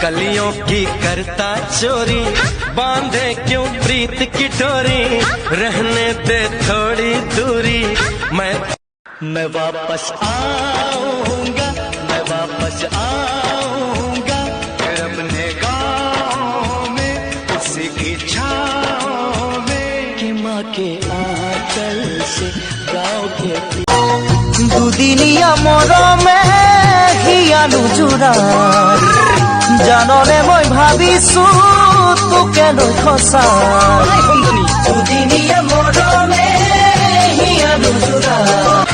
कलियों की करता चोरी, बांधे क्यों प्रीत की डोरी, रहने दे थोड़ी दूरी। मैं वापस आऊंगा, मैं वापस आऊंगा, फिर अपने गाँव में उसी की छाँव में, कि माँ के आंचल से गाँव के दुदिनिया मरमे हियानु जुरार, जानरे मैं भाविसु तू केन खसार, दुदिनिया मरमे हियानु जुरार।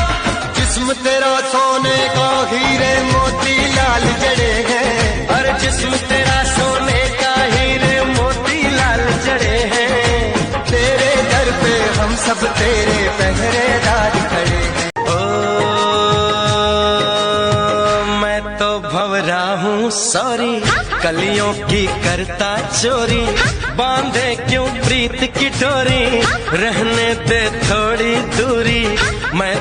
जिस्म तेरा सोने का हीरे मोती लाल जड़े हैं, और जिस्म तेरा सोने का हीरे मोती लाल जड़े हैं, तेरे दर पे हम सब तेरे पहरेदार खड़े हैं। भंवरा हूँ सॉरी, कलियों की करता चोरी, बांधे क्यों प्रीत की डोरी, रहने दे थोड़ी दूरी। मैं